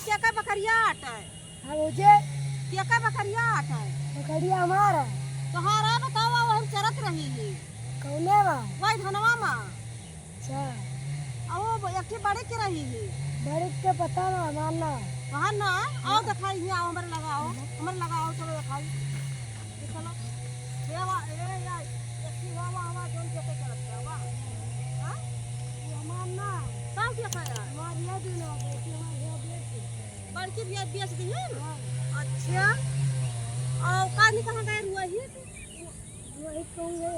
क्या का बकरिया आटा है? हाँ मुझे क्या का बकरिया आटा है? बकरिया हमारा तोहारा बताओ हम चरत रही है कौने बा वही धनवा माँ अच्छा आओ एक बड़े के रही है बड़े के पता ना मानना वहाँ ना आओ दिखाई है आओ हमारे लगाओ चलो दिखाई चलो ये वा ये या ये वा हमारा जोन के करत है वाह हां ये मानना सब क्या खाया हमारी ये दिन हो गई कि हमारी ये बेटी बड़की भी बेच दी है अच्छा और कानी कहाँ गए हुआ है वो एक कहूँगे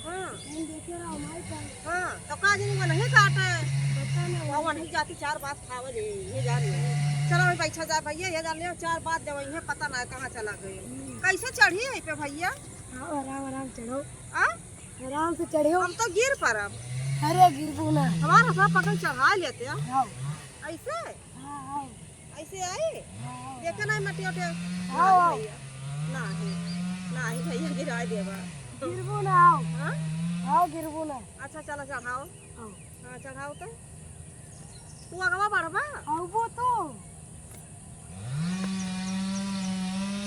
हाँ हम देखे रहा हमारे पास हाँ तो काजी नहीं काटा है पता नहीं वो नहीं जाती चार बात खावे दे ये जा रही है चलो मैं पैसा जा भैया ये जा लियो चार बात दे वही है पता ना कहाँ चला गए कैसे चढ़ी है पे भैया हाँ आराम आराम चढ़ो आ आराम से चढ़ियो हम तो गिर परब अरे गिरबू ना हमारा सब पकड़ चढ़ा लेते हैं हाँ ऐसे हाँ ऐसे आए देखे ना मटी उठे हाँ भैया नहीं भैया गिरा देवा गिरबू ना आओ हाँ आओ गिरबू ना अच्छा चलो चढ़ाओ आओ हाँ चढ़ाओ तो तू अगवा बढ़वा आओ वो तो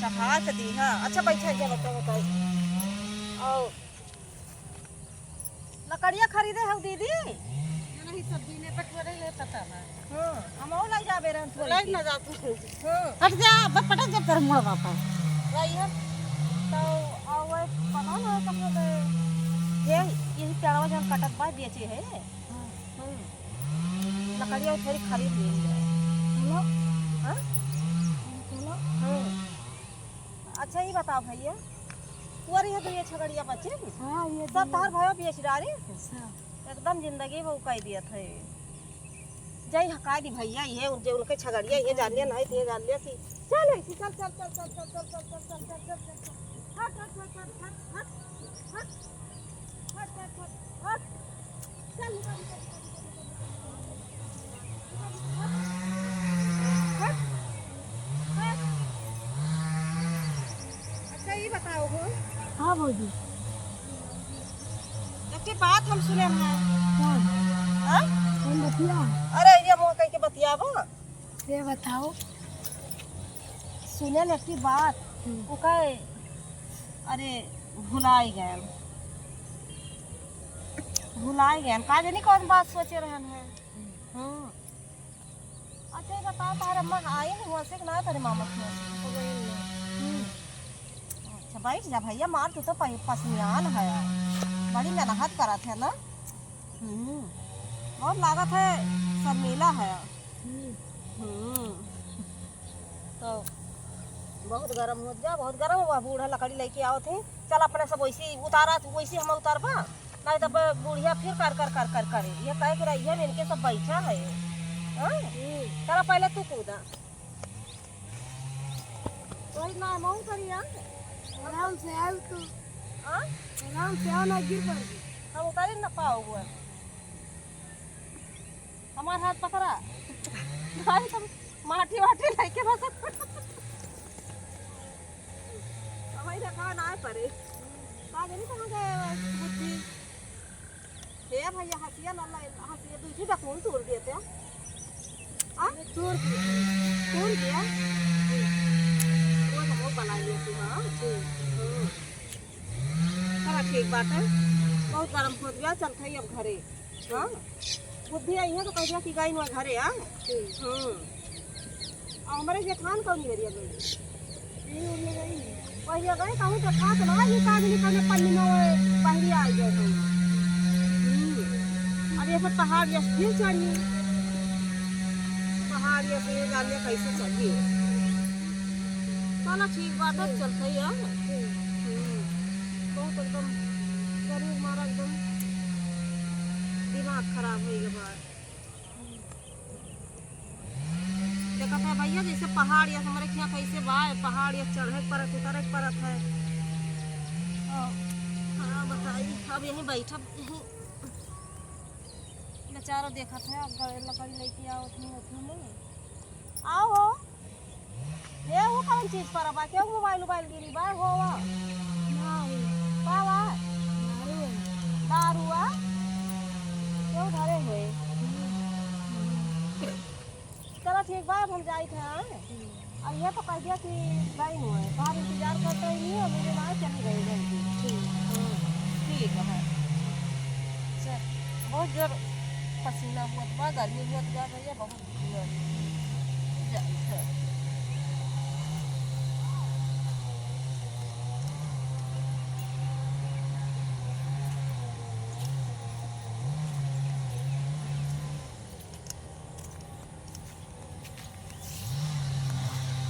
चढ़ा के दी है अच्छा बैठा क्या बताओ आओ लकड़ियाँ खरीदे हो दीदी नहीं सब्जी ने पटवरे ले पता है हाँ हम और लाई जाबे रहन थोड़ी लाई ना जा तू हाँ हट जा बस पटक जब कर मुड़ा पापा लाई है तो आओ पता ना कब दे ये पेड़वा जब कटत बा बेचे है लकड़ियाँ थोड़ी खरीद लेंगे चलो हाँ चलो हाँ अच्छा ही बताओ भैया तुअर ये तो ये छगड़िया बच्चे हाँ ये सब तार भयो बेच डाली अच्छा एकदम जिंदगी वो कह दिया थे जय हका दी भैया ये जो उनके छगड़िया ये जान लिया नहीं ये जान लिया थी चल ऐसी चल चल चल चल चल चल चल चल चल चल चल चल हट हट हट हट हट हट हट हट हट हट चल निकल हट हट अच्छा ये बताओ हो हाँ भौजी एक बात हम सुने हैं हाँ हाँ हम बतिया अरे ये मुँह कह के बतियाबो ये बताओ सुने न की बात वो कहे अरे भुलाई गए का जानी कौन बात सोचे रहन है हाँ अच्छा ये बताओ तार अम्मा आई नहीं हुआ से ना तेरे मामा की अच्छा बैठ जा भैया मार तू तो पसमियान है बड़ी मेहनत करत है ना बहुत लागत है शर्मीला है तो बहुत गरम हो जा बहुत गरम हुआ बूढ़ा लकड़ी लेके आओ थे चल अपने सब वैसे उतारा वैसे हम उतारबा नहीं तब बुढ़िया फिर कर कर कर कर करे ये कह के रही है इनके सब बैठा है चला पहले तू कूदा वही ना मऊ करिया आराम से आओ तो हाँ आराम से आओ ना गिर पड़ेगी हम उतारे ना पाओगे हमारे हाथ पकड़ा भाई तुम माटी वाटी लेके बस हमारी देखा ना पड़े कहाँ गई कहाँ गए बुद्धि हे भैया हंसिया ना हंसिया दूसरी का कौन तोड़ दिए थे तोड़ दिया वो हम बना लिए थे हाँ चला ठीक बात है बहुत गरम हो गया चल खाई अब घरे हाँ बुद्धि आई है तो कह दिया कि गई ना घरे हाँ हमारे जेठान कौन मेरी गई पहले गए कहूँ तो खा तो लगा ये काज निकलने पन्नी में पहले आ गए तो अब ये सब पहाड़ या फिर चढ़िए पहाड़ या फिर जानिए कैसे चढ़िए चलो ठीक बात है चलते ही है बहुत एकदम शरीर हमारा एकदम दिमाग खराब हो गया बात देखा था भैया जैसे पहाड़ या हमारे यहाँ कैसे बाय पहाड़ या चढ़े परत उतरे परत है हाँ बताइए अब यहीं बैठा बेचारा देखा था लकड़ी लेके आओ उतनी में आओ हो ये वो कौन चीज पर बा क्यों मोबाइल गिरी बा हो का दारू क्यों धरे हुए चलो ठीक बात हम जाए थे हाँ अब ये तो कह दिया कि भाई हुआ है बाहर इंतजार करते ही नहीं और मेरे वहाँ चली गई जल्दी ठीक है चल बहुत जोर पसीना हुआ था गर्मी हुआ था भैया बहुत जोर